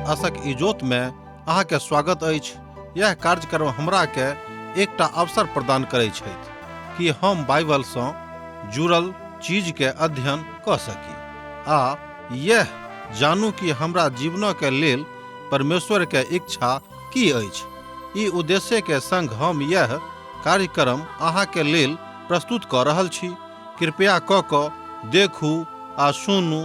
आशक इजोत में अहाँ के स्वागत अछि। यह कार्यक्रम हमरा के एकटा अवसर प्रदान करैत छथि कि हम बाइबल से जुड़ल चीज के अध्ययन क सकी आ यह जानू कि हमरा जीवन के लेल परमेश्वर के इच्छा की अछि। ई उद्देश्य के संग हम यह कार्यक्रम अहाँ के लेल प्रस्तुत क रहल छी। कृपया क देखू आ सुनू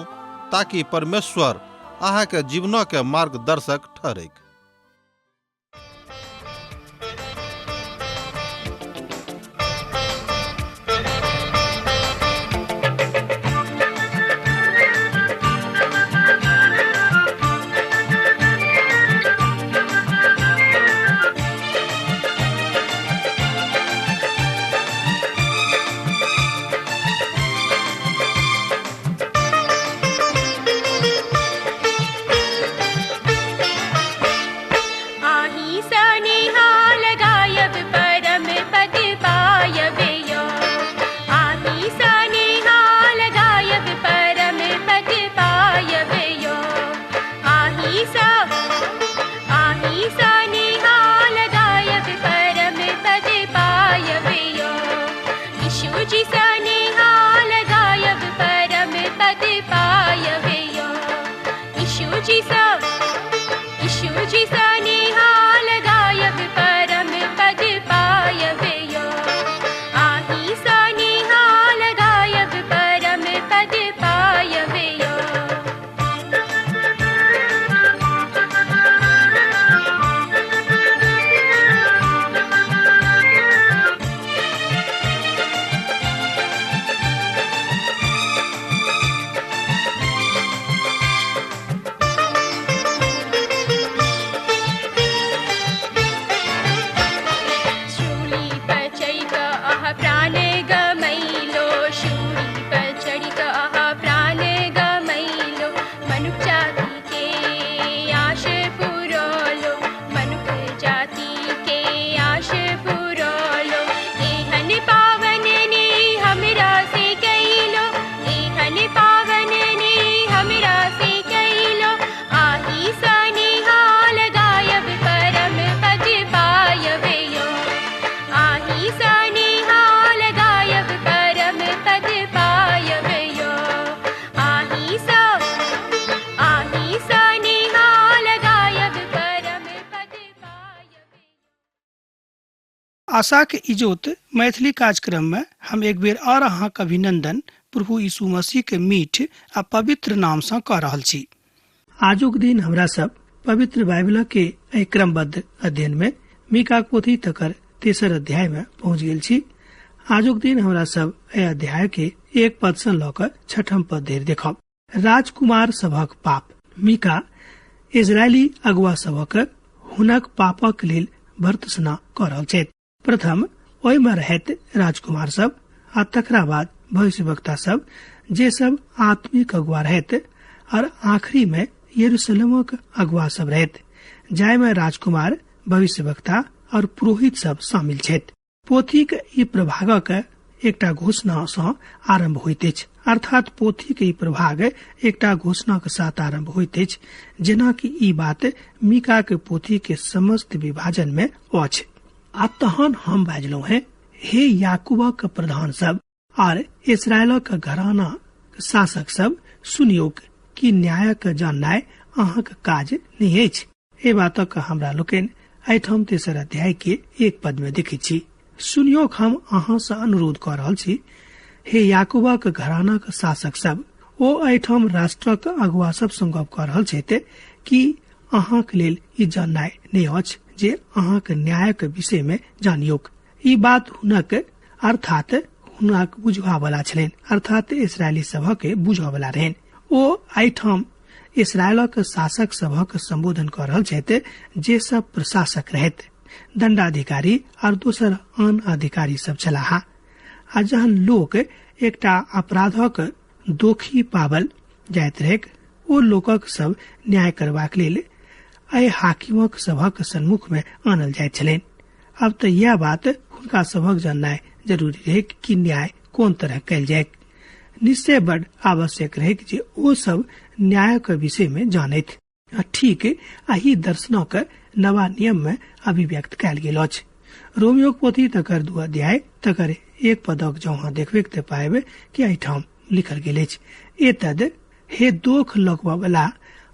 ताकि परमेश्वर अहाँ के जीवन के मार्गदर्शक ठहरे। आशा के इजोत मैथिली कार्यक्रम में हम एक बेर और अहाँ के अभिनंदन प्रभु यीशु मसीह के मीठ आ पवित्र नाम से कह रहल छी। आजुक दिन हमरा सब पवित्र बाइबल के एहि क्रमबद्ध अध्ययन में मीका पोथी तकर 3 अध्याय में पहुँच गेल छी। आजुक दिन हमरा सब एहि अध्याय के 1 पद से ल क 6 पद धरि देखब। राजकुमार सभक पाप। मीका इजरायली अगुआ सभक हुनक पापक लेल भर्त्सना क रहल छथि। प्रथम ओहि में रहैत राजकुमार सब आ तकरा बाद भविष्यवक्ता सब जे सब आत्मिक अगुआ रहैत और आखिरी में यरूशलेमक अगुआ सब रहैत जाय में राजकुमार भविष्यवक्ता और पुरोहित सब शामिल छथि। पोथीक ई प्रभागक एकटा घोषणा सँ आरंभ होइत अछि, अर्थात पोथीक ई प्रभाग एकटा घोषणा के साथ आरंभ होइत अछि, जेना कि ई बात मीका के पोथी के समस्त विभाजन में अछि। आ तहन हम बाजलहुँ हैं, हे याकूबक प्रधान सब और इस्राएलक घराना शासक सब, सुनियो कि न्यायक जाननाय अहाँक काज नहीं अछि। ए बातक हमरा लोकनि एहिठाम 3 अध्याय के 1 पद में देखै छी। सुनियो हम अहाँ से अनुरोध कर रहल छी, हे याकूबक घरानाक शासक सब। ओ एहिठाम राष्ट्रक अगुआ सब संग गप कर रहल छथि कि अहाँक लेल ई जाननाय नहीं अछि जे अहाँक न्यायक विषय में जानियोक। ई बात हुनक अर्थात हुनक बुझवा वाला छलनि, अर्थात इस्राएली सभक बुझवा वाला रहनि। ओ एहिठाम इस्राएलक शासक सभक संबोधन कर रहल छथि जे सब प्रशासक रहैत, दंडाधिकारी और दोसर आन अधिकारी सब छलाह। आ जहन लोक एकटा अपराधक दोषी पावल जाइत रहैक, ओ लोकक सब न्याय करबाक लेल एहि हाकिमक सभक सम्मुख में आनल जाइत छलनि। अब तो यह बात हुनका सभक जाननाय जरूरी रहे कि न्याय कोन तरह कयल जाय। निश्चय बड़ आवश्यक रहे जे ओ सब न्याय के विषय में जानैत, ठीक अही दर्शनक नवा नियम में अभिव्यक्त कयल गेल अछि। रोमियो पोथी तकर 2 अध्याय तकर 1 पदक जो अहाँ देखबे ते पाएबे कि एहिठाम लिखल गेल अछि, एतद हे दोख लगबा वाला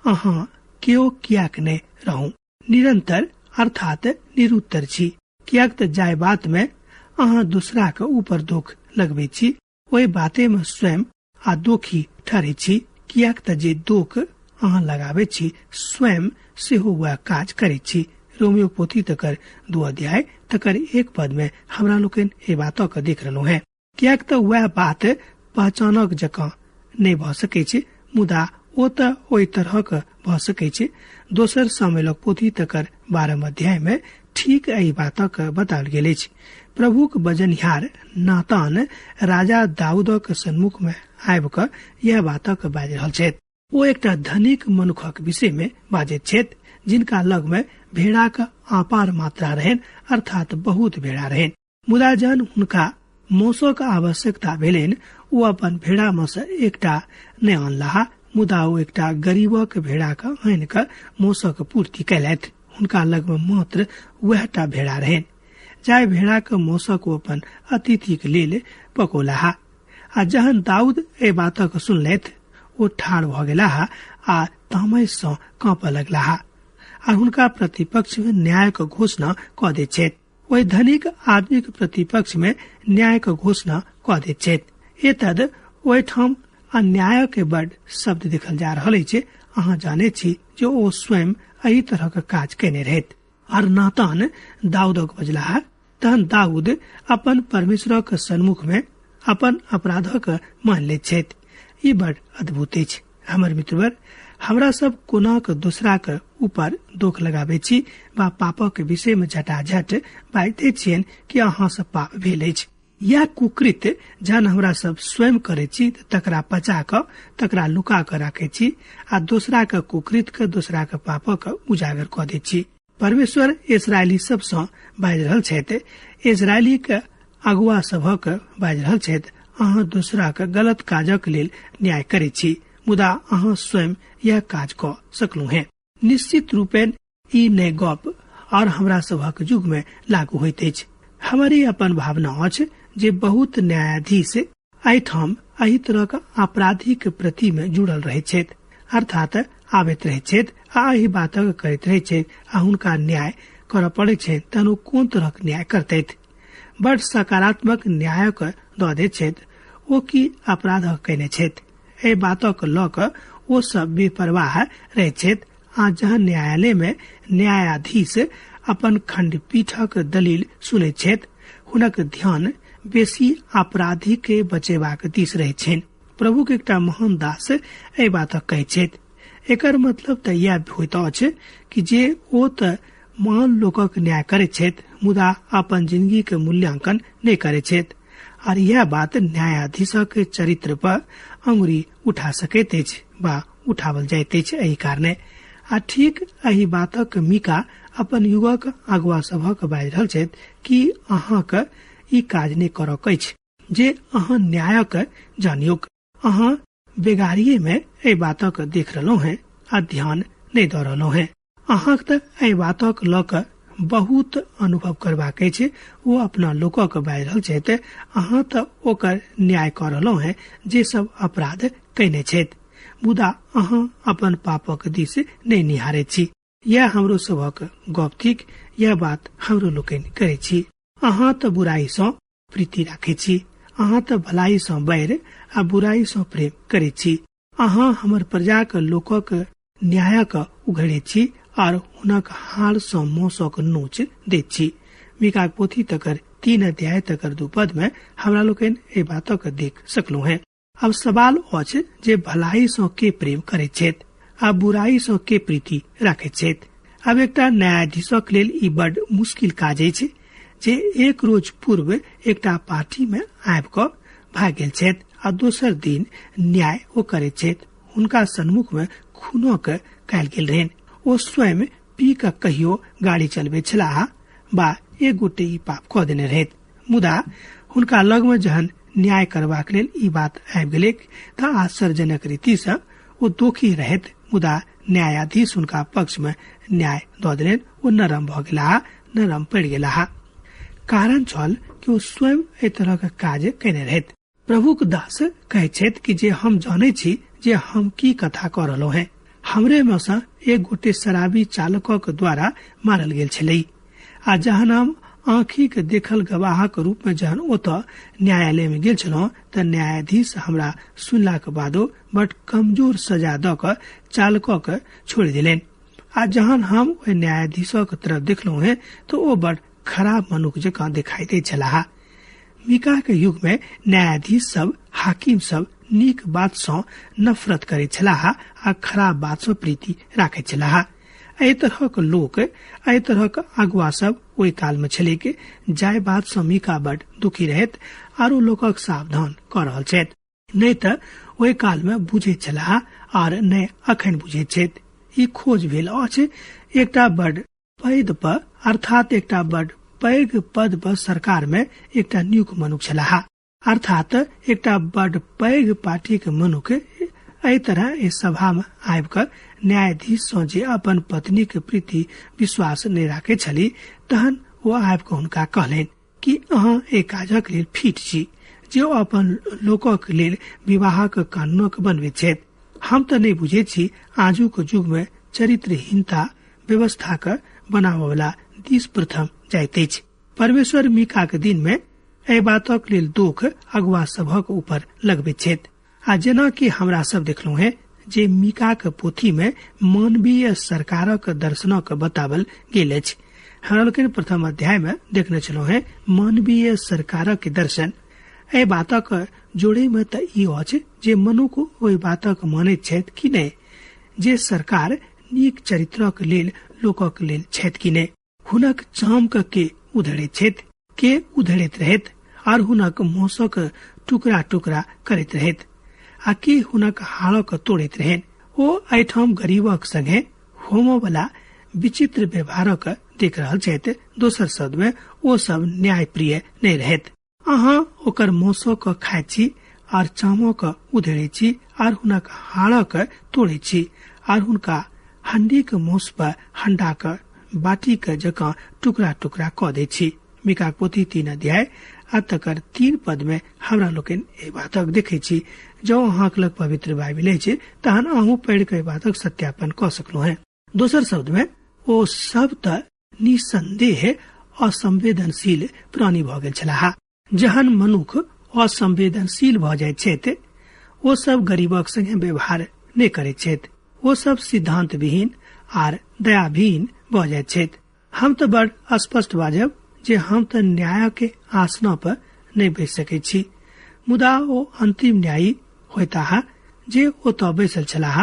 अहाँ केओ कियाक ने रहू, निरंतर अर्थात निरुत्तर छी, कियाक त जाय बात में अहाँ दूसरा के ऊपर दोख लगबे छी, ओहि बाते में स्वयं आ दोखी ठहरे छी, कियाक त जे दोख अहाँ लगाबे छी स्वयं सेहो वह काज करे छी। रोमियो पोथी तकर 2 अध्याय तकर 1 पद में हमरा लोकन ए बातों के देख रहलो है, कियाक त वह बात पहचानक जकाँ नहीं भ सकै छै, मुदा ओ त ओहि तरह के भ सकै छै। दोसर सामुएलक पोथी तकर 12 अध्याय में ठीक एहि बातक बताओल गेल अछि। प्रभुक बजनिहार नातान राजा दाऊदक सन्मुख में आबि क यह बातक बाजि रहल छथि। ओ एकटा धनिक मनुखक विषय में बाजैत छथि, जिनका लग में भेड़ा का अपार मात्रा रहन, अर्थात बहुत भेड़ा रहन। मुदा जहन हुनका मौसक आवश्यकता भेलनि, ओ अपन भेड़ा में से एकटा नहि अनलाह, मुदा ओ एकटा गरीबक भेड़ा के आनि क मौसक पूर्ति कयलथि। हुनका लग में मात्र वहटा भेड़ा रहन। जाय भेड़ा के मौसक ओ अपन अतिथि के लेल पकौलाह। आ जहन दाऊद ए बातक सुनलथि, ओ ठाढ़ भ गेलाह आ तामय सँ काँपय लगलाह आ हुनका प्रतिपक्ष में न्याय के घोषणा क दैत छथि। ओहि धनिक आदमी के प्रतिपक्ष में न्याय के घोषणा क दैत छथि। एतद ओहिठाम अन्याय के बड़ शब्द देखल जा रहल अछि। अहाँ जाने छी जे ओ स्वयं एही तरह के काज केने रहथि। और नातान दाऊदक बजलाह। तहन दाऊद अपन परमेश्वरक सन्मुख में अपन अपराधक मान लैत छथि। ई बड़ अद्भुत अछि। हमर मित्रवर, हमरा सब कोना के दूसरा के ऊपर दोख लगाबे छी वा पापक विषय में झटाझट बाजते छियन कि अहाँ सब पाप भेल अछि। यह कुकृत्य जहन हमरा सब स्वयं करे छी तकरा पचा क तकरा लुका क राखे छी आ दूसरा के कुकृत्य के दूसरा के पापक उजागर क दे छी। परमेश्वर इस्राएली सब सँ बाजि रहल छथि, इस्राएली के अगुआ सभक बाजि रहल छथि, अहाँ दूसरा के गलत काजक लेल न्याय करे छी, मुदा अहाँ स्वयं यह काज क सकलू हैं। निश्चित रूपेण ई नए गप और हमरा सभक युग में लागू होइत अछि। हमारी अपन भावना अछि जे बहुत न्यायाधीश एहिठाम एही तरह के आपराधिक प्रति में जुड़ल रहे छथि, अर्थात आबैत रहे छथि आ एही बातक करैत रहे छथि आ हुनका न्याय करऽ पड़े छै, तहन कोन तरह के न्याय करतैथ। बड़ सकारात्मक न्यायक दऽ दैत छथि, ओ की अपराध कयने छथि एहि बातक लऽ कऽ ओ सब बेपरवाह रहै छथि। आ जहन न्यायालय में न्यायाधीश अपन खंडपीठक दलील सुनैत छथि, हुनक ध्यान बेसी अपराधी के बचेबाक दिस रहै छनि। प्रभु के एकटा महान दास एहि बातक कहै छथि। एकर मतलब तऽ यह होइत अछि कि जे ओ तऽ महान लोकक न्याय करैत छथि, मुदा अपन जिंदगी के मूल्यांकन नहि करैत छथि। और यह बात न्यायाधीशक चरित्र पर अंगुरी उठा सकैत अछि वा उठावल जाइत अछि। एहि कारणे आ ठीक एही बातक मीका अपन युगक अगुआ सभक बाजि रहल छथि कि अहाँक ई काज नहि करऽ अछि जे अहाँ न्यायक जानियोक। अहाँ बेगारिये में एहि बातक देख रहलहुँ हैं आ ध्यान नहीं दऽ रहलहुँ हैं। अहाँक तऽ एहि बातक लऽ कऽ बहुत अनुभव करबाक अछि। वो अपना लोकक बाजि रहल छथि, अहाँ तऽ ओकर न्याय कऽ रहलहुँ हैं जे सब अपराध कयने छथि, मुदा अहाँ अपन पापक दिस नहीं निहारैत छी। यह हमरो सभक गप थिक, यह बात हमरो लोकनि करै छी। अहाँ तऽ बुराई सँ प्रीति राखै छी, अहाँ तऽ भलाई सँ बैर आ बुराई सँ प्रेम करै छी। अहाँ हमर प्रजाक लोकक न्यायक उघड़ै छी और हुनक हार सँ मौसक नोच दैत छी। मीका पोथी तकर 3 अध्याय तकर 2 पद में हमरा लोकनि एहि बातक देख सकलू हैं। अब सवाल अछि जे भलाई सँ के प्रेम करैत छथि आ बुराई सँ के प्रीति राखैत छथि। अब एकटा न्यायाधीशक लेल ई बड़ मुश्किल काज अछि जे एक रोज पूर्व एकटा पार्टी में आबि क भाग गेल छथि आ दोसर दिन न्याय ओ करैत छथि। हुनका सन्मुख में खूनक कयल गेल रहनि। ओ स्वयं पी क कहियो गाड़ी चलबैत छलाह बा एक गोटे ई पाप कऽ देने रहथि, मुदा हुनका लग में जहन न्याय करबाक लेल ई बात आबि गेलै तऽ आश्चर्यजनक रीति सँ ओ दोषी रहथि, मुदा न्यायाधीश उनका पक्ष में न्याय द देलन। वो नरम भ गेला, नरम पड़ गेला। कारण छल कि वो स्वयं ए तरह के काज केने रहत। प्रभु के दास कहे छेत कि जे हम जाने छी जे हम की कथा कर रहलो हैं। हमरे में से एक गोटे शराबी चालकों के द्वारा मारल गेल छलै। आ जहन हम आँखी के देखल गवाह के रूप में जहन ओत न्यायालय में गेल छलौं त न्यायाधीश हमरा सुनला के बादो बड़ कमजोर सजा द क चालकों के छोड़ दिलेन। आ जहन हम ओहि न्यायाधीशों के तरफ देखलहुं हैं तो वो बड़ खराब मनुष्य जकां दिखाई दे छलाह। मीका के युग में न्यायाधीश सब, हाकिम सब नीक बात से नफरत करे छलाह आ खराब बात से प्रीति राखे छलाह। एहि तरह के लोग, एहि तरह के अगुआ सब ओहि काल में छले के जाय बात से मीका बड़ दुखी रहत आरो लोकक सावधान कर रहल छथि। नहीं त ओहि काल में बुझे छलाह और नहीं अखन बुझे छथि। ई खोज भेल अछि एकटा बड़ पैघ पर अर्थात एकटा बड़ पैघ पद पर सरकार में एकटा नियुक्त मनुष्य छलाह, अर्थात एकटा बड़ पैघ पार्टी के मनुष्य एहि तरह इस सभा में आबि कर न्यायाधीश सँ जे अपन पत्नी के प्रति विश्वास नहीं राखे छली तहन वो आबि कऽ हुनका कहलनि कि अहाँ ए काजक लेल फिट छी जे अपन लोकक लेल विवाह के कानूनक बनबैत छथि। हम तो नहीं बुझे छी आजू के युग में चरित्रहीनता व्यवस्था के बनाबय वाला दिस प्रथम जाइत अछि। परमेश्वर मीका के दिन में एहि बातक लेल दुख अगुआ सभक ऊपर लगबैत छथि। आ जेना कि हमरा सब देखलहुं है जे मीका के पोथी में मानवीय सरकारक दर्शनक बतावल गेल अछि। हमरा लोकनि प्रथम अध्याय में देखने छलहुं है मानवीय सरकारक दर्शन। एहि बातक जोड़े में त ई अछि जे मनुष्य ओहि बातक मानैत छथि कि नहि जे सरकार नीक चरित्रक लेल लोकक लेल छथि कि नहि। हुनक चाम के उधड़ैत छथि, के उधड़ैत रहैत और हुनक मौसक टुकड़ा टुकड़ा करैत रहैत आ के हुनक हाड़क तोड़ैत रहन। ओ एहिठाम गरीबक संगे होमो वाला विचित्र व्यवहारक देख रहल छथि। दोसर शब्द में ओ सब न्याय प्रिय नहीं रहत। अहाँ ओकर मौसक खाय छी और चामक उधेड़े छी और हुनक हाड़क तोड़े छी और हुनका हंडी के मौस पर हंडा के बाटी के जकां टुकड़ा टुकड़ा क दे छी। मीका पोथी 3 अध्याय आ तकर 3 पद में हमरा लोकन ए बातक देखे छी। जो अहाँ लग पवित्र बाइबल अछि तहन अहूँ पढ़ के बातक सत्यापन क सकलो है। दोसर शब्द में ओ सब त निसंदेह असंवेदनशील प्राणी भ गेल छलाह। जहन मनुख असंवेदनशील भ जाय छथि ओ सब गरीबक संगे व्यवहार नहीं करे छथि। वो सब सिद्धांत विहीन आर दयाविहीन भ जाय छथि। हम तो बड़ स्पष्ट बाजब जे हम तो न्याय के आसना पर नहीं बैस सके छी, मुदा ओ अंतिम न्यायी होता जे ओतऽ बैसल छलाह।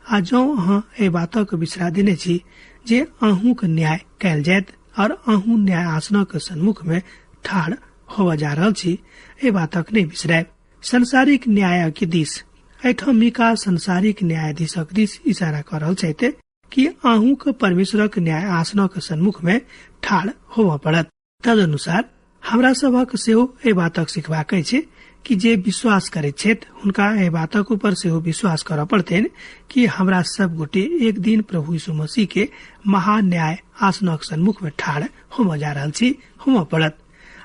आ जो अहाँ ए बातक बिसरा देने छी जे अहूँ के न्याय कयल जायत और अहूँ न्याय आसना के सम्मुख में ठाढ़ होवा जा रहल छी, ए बातक नहीं बिसरायब। संसारिक न्याय के दिस एठाम मीका संसारिक न्यायाधीशक दिस इशारा कर रहल छथि कि अहूँ के परमेश्वरक न्याय आसना के सम्मुख में ठाढ़ होवा पड़त। तदनुसार हमरा सबक सेहो ए बातक सिखबाक अछि कि जे विश्वास करैत छथि हुनका ए बातक ऊपर सेहो विश्वास करऽ पड़तनि कि हमरा सब गोटे एक दिन प्रभु यीशु मसीह के महान न्याय आसनक सम्मुख में ठाढ़ होम जा रहल छी, होम पड़त।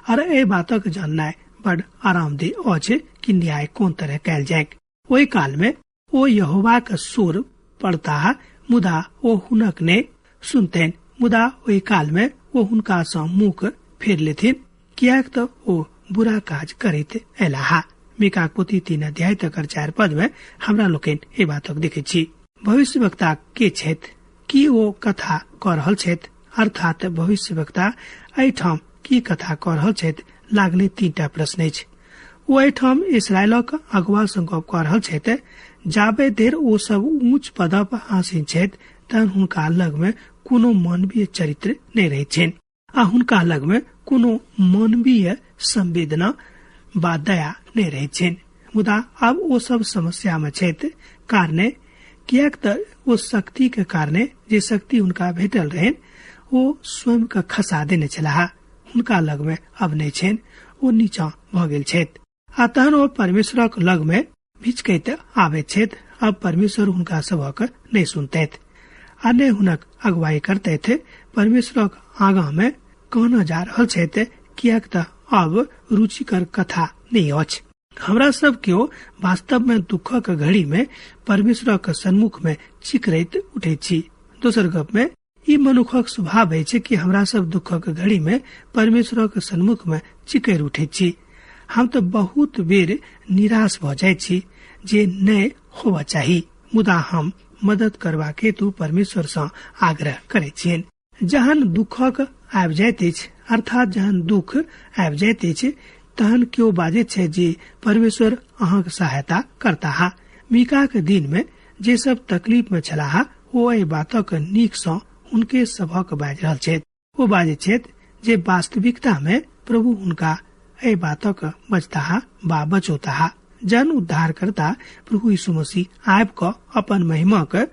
और ए बातक जाननाइ बड़ आरामदेह अछि कि न्याय कोन तरह कयल जाय। ओहि काल में ओ यहोवा के सुर पड़ता मुदा ओ हुनक ने सुनतनि, मुदा ओहि काल में ओ हुनका सँ मुख फेर लेथिन कियाक त ओ बुरा काज करैत एलाहा। मीका पोथी 3 अध्याय तकर 4 पद में हमरा लोकन ए बातक देखे छी। भविष्यवक्ता के छथि कि ओ कथा क रहल छथि, अर्थात भविष्यवक्ता एठाम की कथा क रहल छथि लागले 3टा प्रश्न अछि। ओ एठाम इस्राएलक अगुआ सँ गप क रहल छथि। जाबे देर ओ सब ऊंच पद पर आसीन छथि तहन हुनका लग में कोनो मानवीय चरित्र नहीं रहै छनि आ हुनका लग में कोनो मानवीय संवेदना बा दया नहीं रहै छनि। मुदा अब ओ सब समस्या में छथि कारणे कियाक त ओ शक्ति के कारणे जे शक्ति हुनका भेटल रहन ओ स्वयं के खसा देने छलाह। हुनका लग में अब नहीं छनि, ओ नीचा भ गेल छथि। आ तहन ओ परमेश्वरक लग में भिचकैत आबैत छथि। अब परमेश्वर हुनका सबक नहीं सुनतैथ। अन्य हुनक अगुवाई करते थे परमेश्वर आगा में कहना जा रहा थे कियाक त अब रुचिकर कथा नहीं अछि। हमरा सब के वास्तव में दुखक घड़ी में परमेश्वर के सन्मुख में चिकरैत उठे छी। दोसर गप में ई मनुखक स्वभाव है कि हमरा सब दुखक घड़ी में परमेश्वर के सन्मुख में चिकर उठे छी। हम तो बहुत बेर निराश भ जाय छी जे नहीं होवा चाहिए, मुदा हम मदद करवा के तू परमेश्वर से आग्रह करे छियन। जहन दुखक आबि जाइत अछि अर्थात जहन दुख आबि जाइत अछि तहन क्यों बाजे छे जे परमेश्वर अहाँक सहायता करता हा। मीका के दिन में जे सब तकलीफ में छला हा वो एहि बातक नीक सँ उनके सभक बाजि रहल छथि। वो बाजे छथि जे वास्तविकता में प्रभु उनका एहि बातक बचता हा बा बचोता हा। जन उद्धार करता प्रभु यीशु मसीह आबि क अपन महिमा के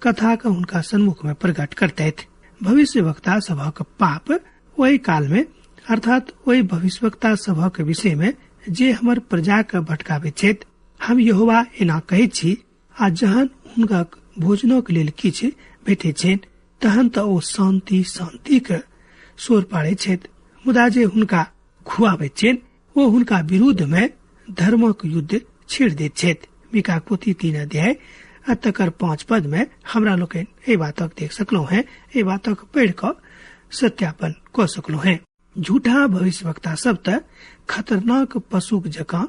कथा के उनका सन्मुख में प्रकट करते। भविष्य वक्ता सभक पाप वही काल में अर्थात वही भविष्यवक्ता सभक विषय में जे हमर प्रजा के भटकावे छथि। हम यहोवा एना कहै छी आ जहन हुनका भोजनों के लेल किछ भेटे छनि तहन त ओ शांति शांति के शोर पाड़े छथि, मुदा जे हुनका खुआवे छनि वो हुनका विरुद्ध में धर्मक युद्ध छेड़ दैत छथि। मीका पोथी 3 अध्याय तकर 5 पद में हमरा लोकन ए बातक देख सकलो हैं, ए बातक पढ़ क सत्यापन क सकलो हैं। झूठा भविष्यवक्ता सब त खतरनाक पशुक जकाँ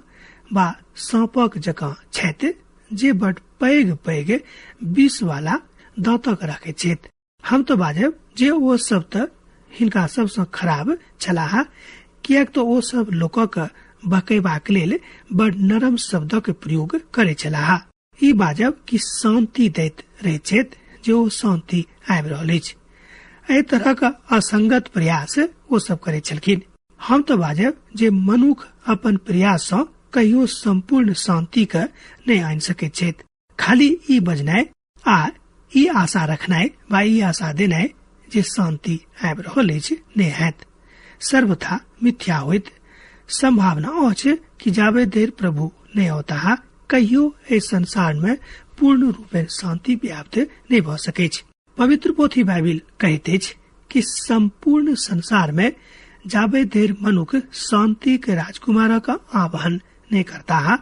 बा सांपक जकाँ छथि जे बड पैघ पैघ विष वाला दांतक राखे छथि। हम तो बाजब जे ओ सब त हिनका सबसँ खराब छलाहा, कियाक तो ओ सब लोकक बकैबाक लेल बड नरम शब्दक प्रयोग करे छलाहा। ई बाजब कि शांति दैत रहे छथि जे ओ शांति आबि रहल अछि। एहि तरहक असंगत प्रयास ओ सब करे छलखिन। हम तो बाजब जे मनुख अपन प्रयास सँ कहियो संपूर्ण शांति के नहीं आनि सकैत छथि। खाली ई बजनाइ आ ई आशा रखनाइ वा ई आशा देनाइ जे शांति आबि रहल अछि नहीं हैत, सर्वथा मिथ्या होइत। संभावना अछि कि जाबे देर प्रभु नहीं होता है कहियो एहि संसार में पूर्ण रूपे शांति व्याप्त नहीं भ सकै छै। पवित्र पोथी बाइबिल कहते अछि कि संपूर्ण संसार में जाबे देर मनुख शांति के राजकुमार का आह्वान नहीं करता है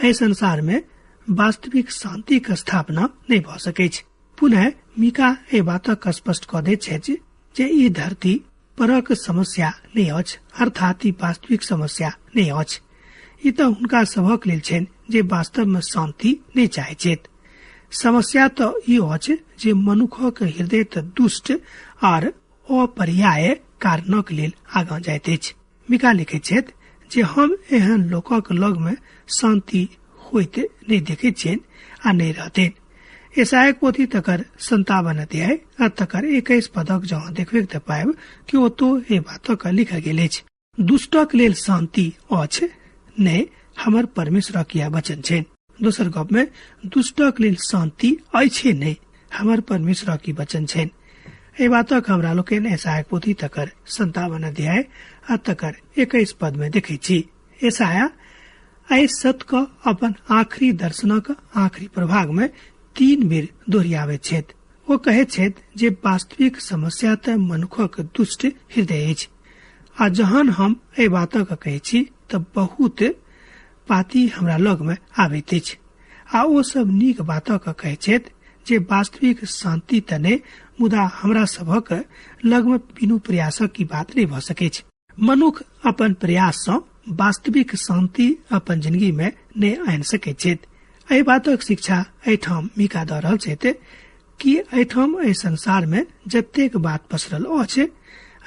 एहि संसार में वास्तविक शांति के स्थापना नहीं भ सकै छै। पुनः मीका ए बातक स्पष्ट क दैत छथि जे ई धरती परक समस्या नहीं अछि, अर्थात ई वास्तविक समस्या नहीं अछि। ई त हुनका सभक लेल छनि जे वास्तव में शांति नहीं चाहे छथि। समस्या तो ई अछि जे मनुखक हृदय त दुष्ट और अपर्याय कारणक लेल आगाँ जाइत अछि। मीका लिखैत छथि जे हम एहन लोकक लग में शांति होइत नहीं देखैत छियनि आ नहीं रहतनि। यशायाह पोथी तकर 57 अध्याय आ तकर 21 पदक जहाँ देखबे त पाएब कि ओतो ए बातक लिखल गेल अछि। दुष्टक लेल शांति अछि नहीं हमर परमेश्वर के वचन छनि। दोसर गप में दुष्टक लेल शांति अछि नहीं हमर परमेश्वर के वचन छनि। ए बातक हमरा लोकन यशायाह पोथी तकर 57 अध्याय आ तकर 21 पद में देखे छी। यशायाह एहि सत्य क अपन आखिरी दर्शनक आखिरी प्रभाग में 3 बेर दोहराबैत छथि। वो कहैत छथि जे वास्तविक समस्या त मनुखक दुष्ट हृदय अछि। आ जहन हम एहि बातक कहै छी त बहुत पाती हमरा लग में आबैत अछि आ ओ सब नीक बातक कहै छथि जे वास्तविक शांति त नहि, मुदा हमरा सभक लग में बिनु प्रयासक की बात नहीं भ सकै छै। मनुख अपन प्रयास सँ वास्तविक शांति अपन जिंदगी में नहीं आनि सकै छथि। एहि बातक शिक्षा एहिठाम मीका द रहल छथि कि एहिठाम एहि संसार में जतेक बात पसरल अछि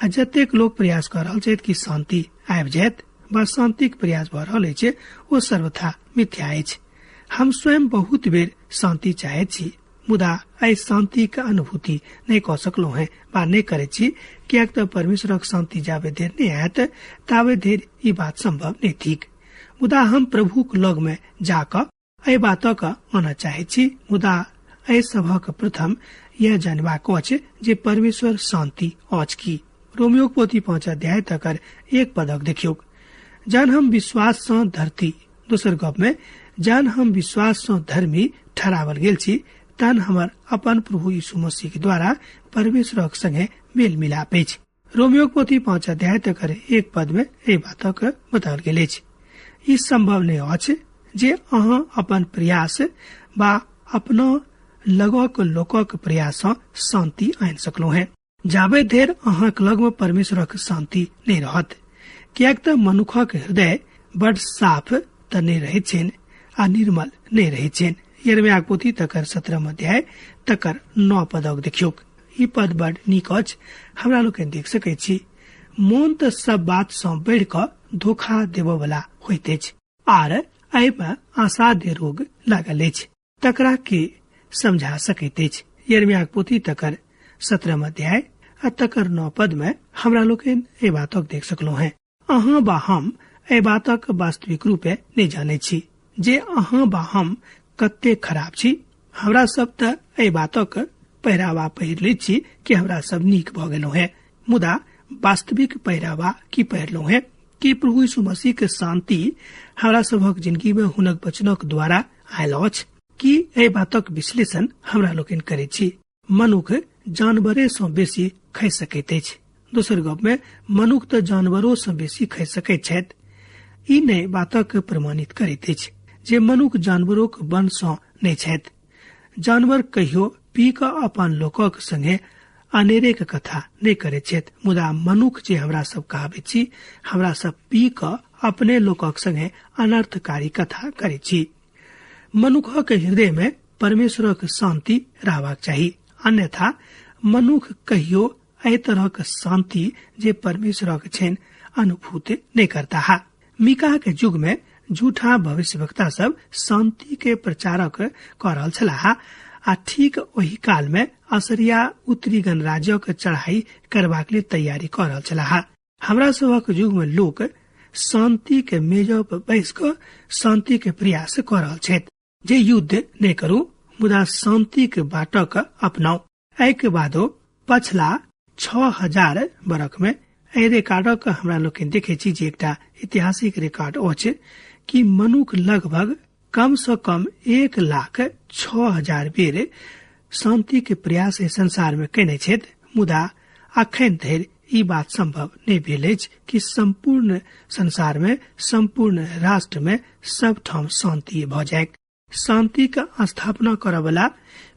आ जतेक लोग प्रयास कर रहल छथि कि शांति आबि जायत वा शांतिक प्रयास भ रहल अछि ओ सर्वथा मिथ्या अछि। हम स्वयं बहुत बेर शांति चाहैत छी, मुदा एहि शांति के अनुभूति नहीं क सकलहुँ हैं वा नहीं करे छी, कियाक त परमेश्वरक शांति जाबे देर नहीं आयत ताबे देर ई बात संभव नहीं थिक। मुदा हम प्रभुक लग में जाकर एहि बातक आना चाहे छी, मुदा एहि सभक प्रथम यह जानबाक अछि जे परमेश्वर शांति अछि की। रोमियो पोथी 5 अध्याय तकर 1 पदक देखियो। जन हम विश्वास सँ धरती दोसर गप में जन हम विश्वास सँ धर्मी ठहरावल गेल छी तन हमर अपन प्रभु यीशु मसीह के द्वारा परमेश्वर संगे मेल मिलाप अछि। रोमियो के पोथी 5 अध्याय तक 1 पद में ए बातक बताओल गेल अछि। ई संभव नहीं अछि जे अहाँ अपन प्रयास बा अपना लगक लोकक प्रयास शांति आनि सकलो है। जाबे देर अहाँक लग में परमेश्वरक शांति नहीं रहत, कियाक त मनुखक हृदय बड़ साफ त नहीं रहे छेन आ निर्मल नहीं रहे छेन। यिर्मयाह पोथी तकर 17 अध्याय तकर 9 पदक देखियो। ई पद बड़ नीक अछि। हमरा लोग देख सकै छी मोन त सब बात सँ बढ़ क धोखा देबो वाला होइत अछि, आर एहिमे असाध्य रोग लागल अछि, तकरा के समझा सकैत अछि। यिर्मयाह पोथी तकर 17 अध्याय आ तकर 9 पद में हमरा लोग ए बातक देख सकलो है। अहाँ बा हम ए बातक वास्तविक रूपे नहीं जाने छी जे अहाँ बा हम कते खराब छी। हमरा सब त ए बातक पहिरावा पहिर ले छी कि हमरा सब नीक भ गेलो है, मुदा वास्तविक पहिरावा की पहिरलो है कि प्रभु यीशु मसीह के शांति हमरा सबक जिंदगी में हुनक वचनक द्वारा आयल अछि कि ए बातक विश्लेषण हमरा लोकन करे छी। मनुख जानवरे सँ बेसी खा सकैत अछि। दोसर गप में मनुख त जानवरों सँ बेसी खा सकैत छथि। ई नहि बातक प्रमाणित करैत अछि जे मनुख जानवरों के वंश सँ नहीं छथि। जानवर कहियो पी क अपन लोकक संगे अनेरे के कथा नहीं करे छथि, मुदा मनुख जे हमरा सब कहावे छी, हमरा सब पी क अपने लोकक संगे अनर्थकारी कथा करे छी। मनुख के हृदय में परमेश्वर के शांति रहबाक चाहिए, अन्यथा मनुख कहियो एहि तरह के शांति जे परमेश्वर के छेन अनुभूत नहीं करता है। मीका के युग में झूठा भविष्यवक्ता सब शांति के प्रचारक कर रहल छलाह आ ठीक वही काल में असरिया उत्तरी गणराज्य के चढ़ाई करबाक लिए तैयारी कर रहल छलाह। हमरा सबक युग में लोग शांति के मेज पर बैस क शांति के प्रयास कर रहल छथि जे युद्ध नहीं करू, मुदा शांति के बाटक अपनाओ। एहि के बादो पछला 6000 बरख में एहि रिकॉर्डक हमरा लोग देखे छी जे एकटा ऐतिहासिक रिकॉर्ड अछि कि मनुख लगभग कम से कम 1,06,000 बेर शांति के प्रयास संसार में केने छथि, मुदा अखन धरि ई बात संभव नहीं भेल अछि कि संपूर्ण संसार में, संपूर्ण राष्ट्र में सब ठाम शांति भ जाय। शांति का स्थापना करय वाला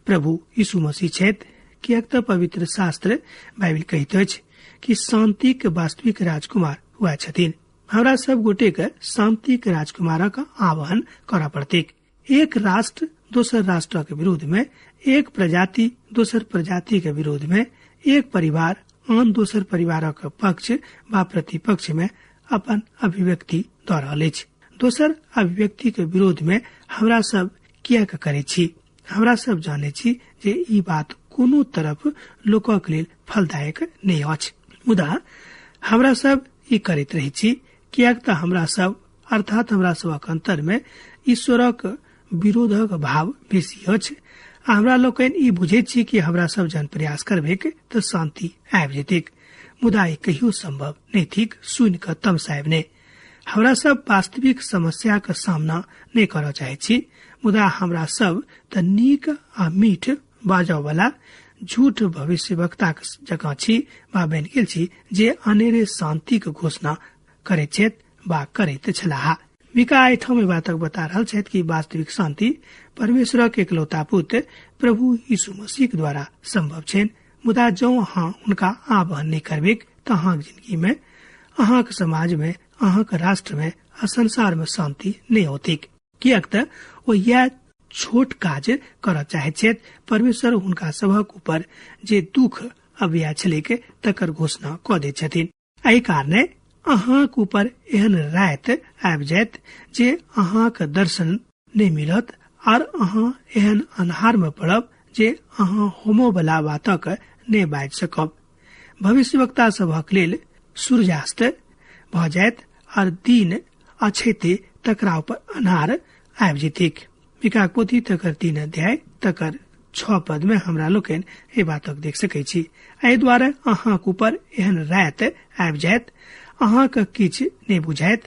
प्रभु यीशु मसीह छथि, कियाक त पवित्र शास्त्र बाइबल कहैत अछि कि शांति के वास्तविक राजकुमार हुआ छथिन। हमरा सब गोटे के शांति के राजकुमारक आह्वान करऽ पड़तैक। एक राष्ट्र दोसर राष्ट्र के विरोध में, एक प्रजाति दोसर प्रजाति के विरोध में, एक परिवार आन दोसर परिवारक पक्ष व प्रतिपक्ष में अपन अभिव्यक्ति दऽ रहल अछि। दोसर अभिव्यक्ति के विरोध में हमरा सब किएक करे छी? हमरा सब जाने छी जे ई बात कोनो तरफ लोकक लेल फलदायक नहीं अछि, मुदा हमरा सब ई करैत रही छी कियाक त हमरा सब अर्थात हमरा सबक अंतर में ईश्वरक विरोधक भाव बेसी अछि। हमरा लोकनि ई बुझे छी कि हमरा सब जन प्रयास करबेक त शांति आबि जेतैक, मुदा ई कहियो संभव नहीं थिक। सुनि क तमसायब ने। हमरा सब वास्तविक समस्या का सामना नहीं करऽ चाहे छी, मुदा हमरा सब त नीक आ मीठ बाजऽ वाला झूठ भविष्यवक्ता जकाँ छी वा बनि गेल छी जे अनेरे शांति के घोषणा करे छथि वा करैत छलाह। मीका एहि ठाम बातक बता रहल छथि कि वास्तविक शांति परमेश्वर के एकलौता पुत्र प्रभु यीशु मसीह के द्वारा संभव छनि, मुदा जो अहाँ हुनका आह्वान नहीं करबेक त अहाँक जिंदगी में, अहाँक समाज में, अहाँक राष्ट्र में आ संसार में शांति नहीं होतिक। कियाक त ओ यह छोट काज करऽ चाहे छथि। परमेश्वर हुनका सभक ऊपर जे दुख अबैया छलैक तकर घोषणा कऽ दै छथिन। एहि कारणे अहाँक ऊपर एहन राति आबि जायत जे अहाँक दर्शन नहीं मिलत और अहाँ एहन अन्हार में पड़ब जे अहाँ होमो वाला बातक नहीं बाजि सकब। भविष्यवक्ता सभक लेल सूर्यास्त भ जायत और दिन अछैते तकरा ऊपर अन्हार आबि जेतैक। मीका पोथी तकर 3 अध्याय तकर 6 पद में हमरा लोकनि ए बातक देख सकै छी। एहि दुआरे अहाँक ऊपर एहन राति आबि जायत, अहाँक किछ नहीं बुझायत।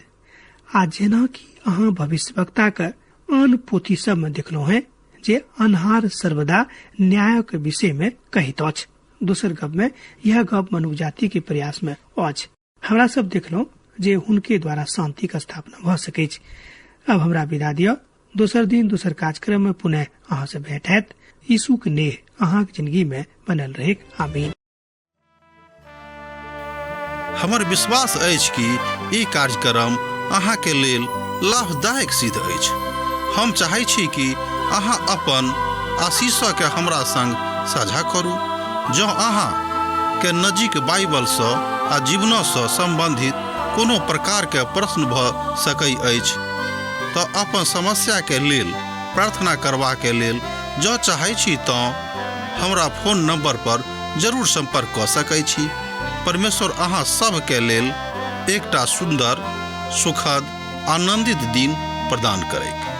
आ जेना कि अहाँ भविष्यवक्ता के आन पोथी सब में देखलो है जे अन्हार सर्वदा न्याय के विषय में कहित अछि। दोसर गप में यह गप मनुष्य जाति के प्रयास में अछि। हमरा सब देखलो जे हुनके द्वारा शांति का स्थापना भ सकै छै। अब हमरा विदा दियो। दोसर दिन दोसर कार्यक्रम में पुनः अहाँ से भेंट हैत। यीशु के नेह अहाँ के जिंदगी में बनल रहे। आमीन। हमर विश्वास अछि कि ई कार्यक्रम अहाँ के लेल लाभदायक सिद्ध अछि। हम चाहै छी कि अहाँ अपन आशीषों के हमरा संग साझा करू। जँ अहाँ के नजीक बाइबल सँ आ जीवनों सँ संबंधित कोनो प्रकार के प्रश्न भ सकै अछि तऽ अपन समस्या के लेल प्रार्थना करबा के लेल जँ चाहै छी तऽ हमरा फोन नंबर पर जरूर संपर्क कऽ सकै छी। परमेश्वर अहाँ सब के लेल एकटा सुंदर, सुखद, आनंदित दिन प्रदान करैक।